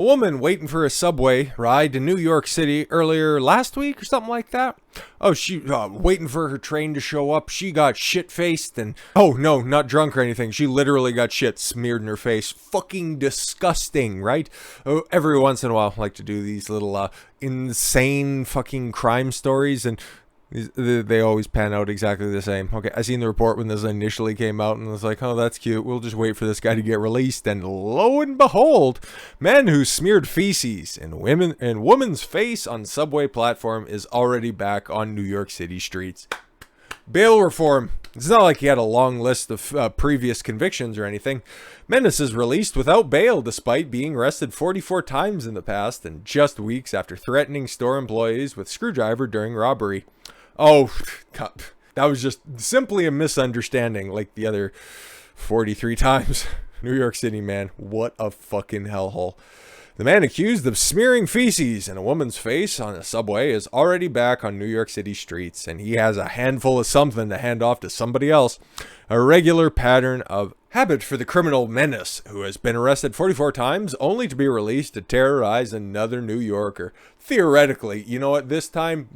A woman waiting for a subway ride to New York City earlier last week or something like that. Oh, she waiting for her train to show up. She got shit-faced and, oh no, not drunk or anything. She literally got shit smeared in her face. Fucking disgusting, right? Oh, every once in a while, I like to do these little insane fucking crime stories, and they always pan out exactly the same. Okay, I seen the report when this initially came out and was like, oh, that's cute. We'll just wait for this guy to get released. And lo and behold, man who smeared feces in woman's face on subway platform is already back on New York City streets. Bail reform. It's not like he had a long list of previous convictions or anything. Menace is released without bail despite being arrested 44 times in the past and just weeks after threatening store employees with screwdriver during robbery. Oh, God. That was just simply a misunderstanding like the other 43 times. New York City, man. What a fucking hellhole. The man accused of smearing feces in a woman's face on a subway is already back on New York City streets, and he has a handful of something to hand off to somebody else. A regular pattern of habit for the criminal menace who has been arrested 44 times only to be released to terrorize another New Yorker. Theoretically, you know what, this time,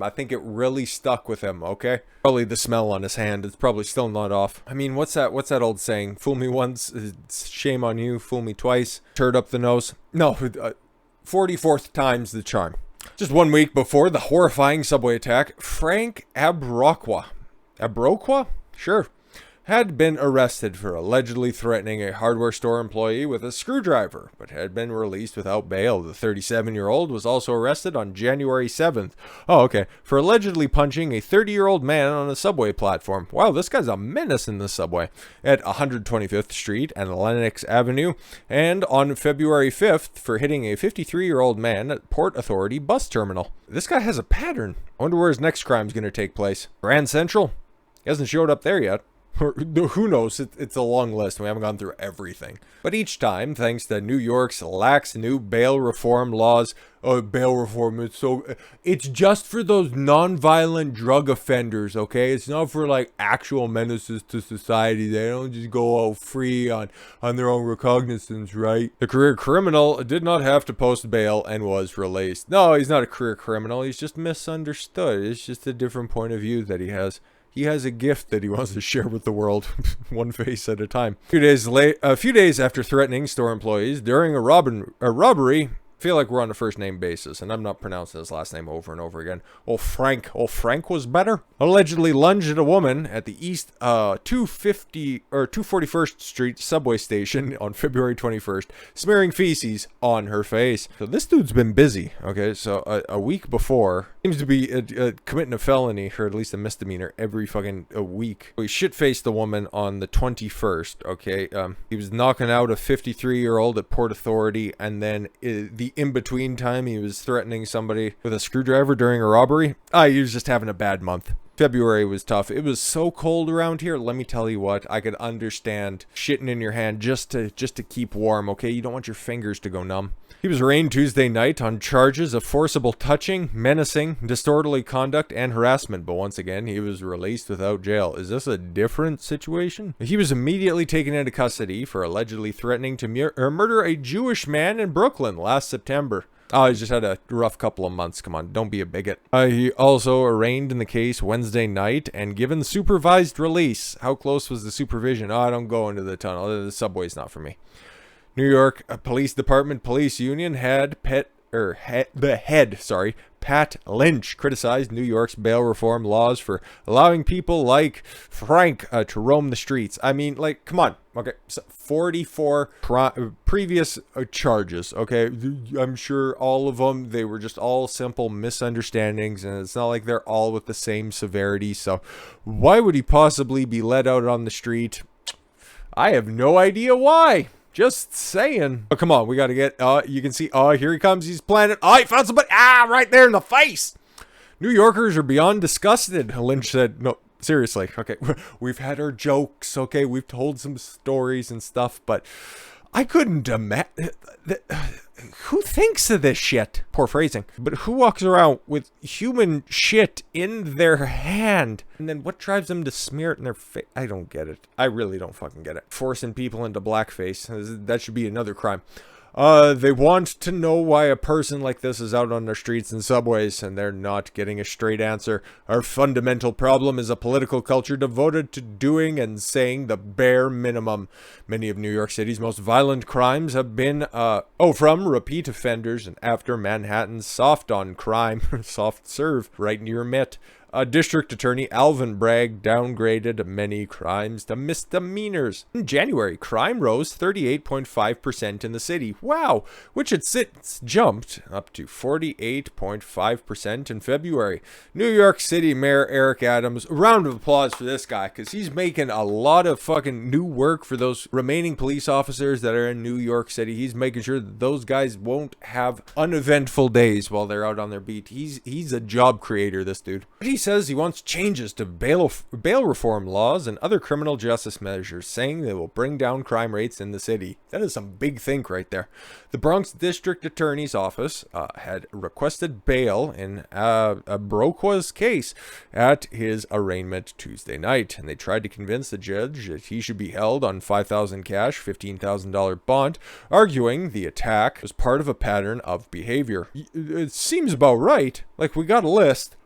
I think it really stuck with him, okay? Probably the smell on his hand, it's probably still not off. I mean, what's that old saying? Fool me once, shame on you, fool me twice, turd up the nose. No, 44th time's the charm. Just 1 week before the horrifying subway attack, Frank Abrokwa, Sure, had been arrested for allegedly threatening a hardware store employee with a screwdriver, but had been released without bail. The 37-year-old was also arrested on January 7th. Oh, okay. For allegedly punching a 30-year-old man on a subway platform. Wow, this guy's a menace in the subway. At 125th Street and Lenox Avenue. And on February 5th for hitting a 53-year-old man at Port Authority bus terminal. This guy has a pattern. I wonder where his next crime's going to take place. Grand Central? He hasn't showed up there yet. Or who knows? It's a long list. We haven't gone through everything. But each time, thanks to New York's lax new bail reform laws, bail reform, it's just for those non-violent drug offenders, okay? It's not for like actual menaces to society. They don't just go all free on their own recognizance, right? The career criminal did not have to post bail and was released. No, he's not a career criminal. He's just misunderstood. It's just a different point of view that he has. He has a gift that he wants to share with the world, one face at a time. A few days after threatening store employees during a robbery, I feel like we're on a first name basis, and I'm not pronouncing his last name over and over again. Frank was better. Allegedly lunged at a woman at the East 241st Street subway station on February 21st, smearing feces on her face. So this dude's been busy. Okay, so a week before, seems to be committing a felony, or at least a misdemeanor, every fucking week. He shit-faced the woman on the 21st. Okay, he was knocking out a 53-year-old at Port Authority, and then the in-between time he was threatening somebody with a screwdriver during a robbery. He was just having a bad month. February was tough. It was so cold around here. Let me tell you what, I could understand shitting in your hand just to keep warm, okay? You don't want your fingers to go numb. He was arraigned Tuesday night on charges of forcible touching, menacing, disorderly conduct, and harassment, but once again, he was released without jail. Is this a different situation? He was immediately taken into custody for allegedly threatening to murder a Jewish man in Brooklyn last September. He's just had a rough couple of months. Come on, don't be a bigot. He also arraigned in the case Wednesday night and given supervised release. How close was the supervision? I don't go into the tunnel. The subway's not for me. New York Police Department Police Union Pat Lynch criticized New York's bail reform laws for allowing people like Frank to roam the streets. I mean, like, come on. Okay, so 44 previous charges, okay? I'm sure all of them, they were just all simple misunderstandings, and it's not like they're all with the same severity, so why would he possibly be let out on the street? I have no idea why. Just saying. Oh, come on, we gotta get, you can see, here he comes, he's planning, he found somebody, right there in the face! New Yorkers are beyond disgusted, Lynch said. No, seriously, okay, we've had our jokes, okay, we've told some stories and stuff, but I couldn't imagine, who thinks of this shit? Poor phrasing. But who walks around with human shit in their hand? And then what drives them to smear it in their face? I don't get it. I really don't fucking get it. Forcing people into blackface. That should be another crime. They want to know why a person like this is out on the streets and subways, and they're not getting a straight answer. Our fundamental problem is a political culture devoted to doing and saying the bare minimum. Many of New York City's most violent crimes have been, from repeat offenders and after Manhattan's soft on crime, soft serve, right in your mitt. District Attorney Alvin Bragg downgraded many crimes to misdemeanors. In January, crime rose 38.5% in the city. Wow! Which it since jumped up to 48.5% in February. New York City Mayor Eric Adams, a round of applause for this guy, because he's making a lot of fucking new work for those remaining police officers that are in New York City. He's making sure that those guys won't have uneventful days while they're out on their beat. He's a job creator, this dude. He says he wants changes to bail reform laws and other criminal justice measures, saying they will bring down crime rates in the city. That is some big think right there. The Bronx District Attorney's Office had requested bail in Abrokwa's case at his arraignment Tuesday night, and they tried to convince the judge that he should be held on $5,000 cash, $15,000 bond, arguing the attack was part of a pattern of behavior. It seems about right. Like, we got a list.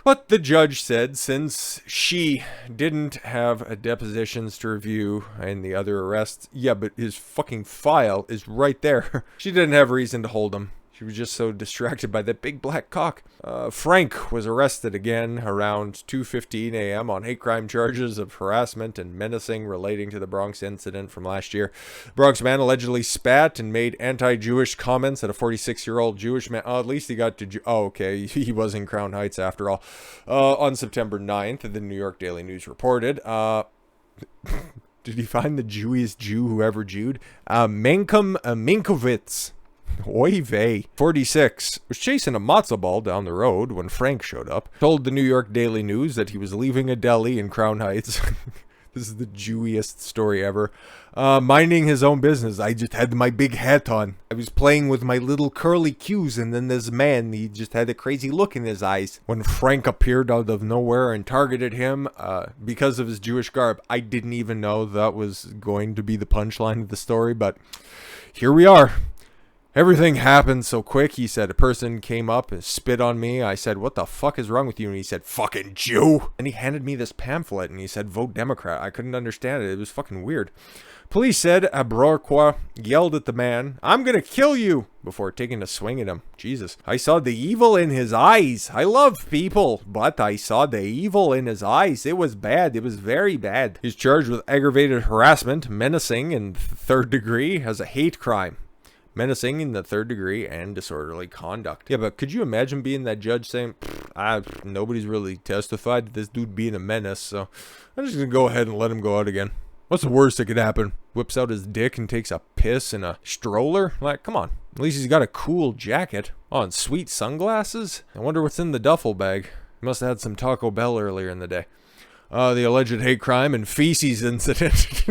But the judge said since she didn't have depositions to review and the other arrests, yeah, but his fucking file is right there. She didn't have reason to hold him. She was just so distracted by that big black cock. Frank was arrested again around 2:15 a.m. on hate crime charges of harassment and menacing relating to the Bronx incident from last year. The Bronx man allegedly spat and made anti-Jewish comments at a 46-year-old Jewish man. At least he got to... okay, he was in Crown Heights after all. On September 9th, the New York Daily News reported... did he find the Jewiest Jew who ever Jewed? Menachem Minkovitz. Oy vey. 46 was chasing a matzo ball down the road when Frank showed up. Told the New York Daily News that he was leaving a deli in Crown Heights. This is the Jewiest story ever. Minding his own business. I just had my big hat on. I was playing with my little curly cues, and then this man, he just had a crazy look in his eyes. When Frank appeared out of nowhere and targeted him because of his Jewish garb, I didn't even know that was going to be the punchline of the story, but here we are. Everything happened so quick. He said a person came up and spit on me. I said, what the fuck is wrong with you? And he said, fucking Jew. And he handed me this pamphlet and he said, vote Democrat. I couldn't understand it. It was fucking weird. Police said Abrokwa yelled at the man, I'm gonna kill you, before taking a swing at him. Jesus. I saw the evil in his eyes. I love people, but I saw the evil in his eyes. It was bad. It was very bad. He's charged with aggravated harassment, menacing in third degree as a hate crime. Menacing in the third degree and disorderly conduct. Yeah, but could you imagine being that judge saying, nobody's really testified to this dude being a menace, so I'm just gonna go ahead and let him go out again. What's the worst that could happen? Whips out his dick and takes a piss in a stroller? Like, come on. At least he's got a cool jacket. Oh, and sweet sunglasses? I wonder what's in the duffel bag. He must have had some Taco Bell earlier in the day. The alleged hate crime and Feces incident.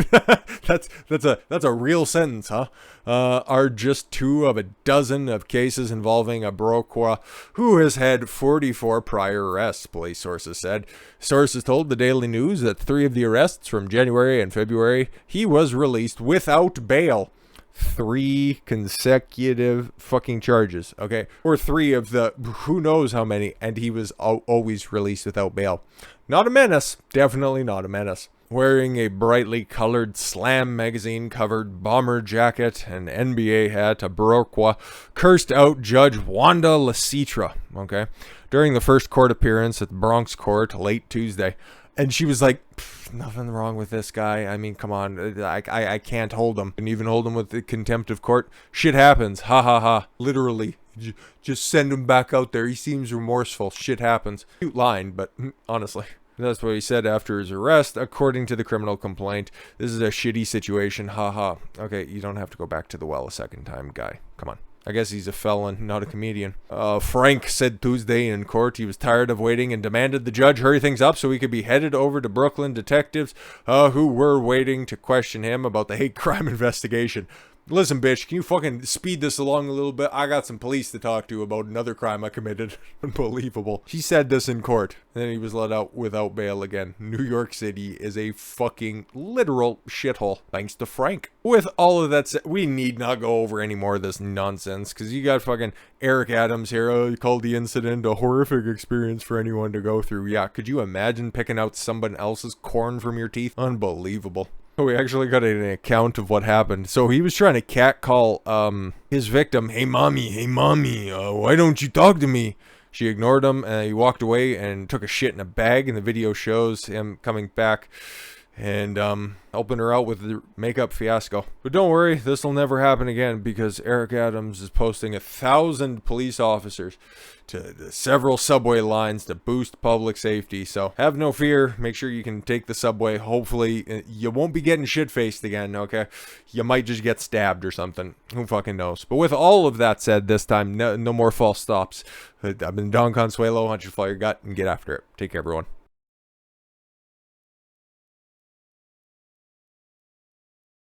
that's a real sentence, huh? Are just 2 of a dozen of cases involving Abrokwa, who has had 44 prior arrests, police sources said. Sources told the Daily News that 3 of the arrests from January and February, he was released without bail. 3 consecutive fucking charges, okay? Or 3 of the who knows how many, and he was always released without bail. Not a menace. Definitely not a menace. Wearing a brightly colored Slam magazine covered bomber jacket and NBA hat, Abrokwa cursed out Judge Wanda Lasitra, okay, during the first court appearance at the Bronx court late Tuesday. And she was like, nothing wrong with this guy. I mean, come on. I can't hold him. And even hold him with the contempt of court. Shit happens. Ha ha ha. Literally. Just send him back out there. He seems remorseful. Shit happens. Cute line, but honestly. That's what he said after his arrest, according to the criminal complaint. This is a shitty situation. Ha ha. Okay, you don't have to go back to the well a second time, guy. Come on. I guess he's a felon, not a comedian. Frank said Tuesday in court he was tired of waiting and demanded the judge hurry things up so he could be headed over to Brooklyn detectives who were waiting to question him about the hate crime investigation. Listen, bitch, can you fucking speed this along a little bit? I got some police to talk to about another crime I committed. Unbelievable. He said this in court, and then he was let out without bail again. New York City is a fucking literal shithole, thanks to Frank. With all of that said, we need not go over any more of this nonsense, because you got fucking Eric Adams here. Oh, he called the incident a horrific experience for anyone to go through. Yeah, could you imagine picking out someone else's corn from your teeth? Unbelievable. So we actually got an account of what happened. So he was trying to catcall his victim. Hey mommy, why don't you talk to me? She ignored him, and he walked away and took a shit in a bag. And the video shows him coming back and helping her out with the makeup fiasco. But don't worry, this will never happen again, because Eric Adams is posting 1,000 police officers to several subway lines to boost public safety. So have no fear. Make sure you can take the subway. Hopefully you won't be getting shit-faced again, okay? You might just get stabbed or something. Who fucking knows? But with all of that said, this time, no more false stops. I've been Don Consuelo. Why don't you follow your gut and get after it. Take care, everyone.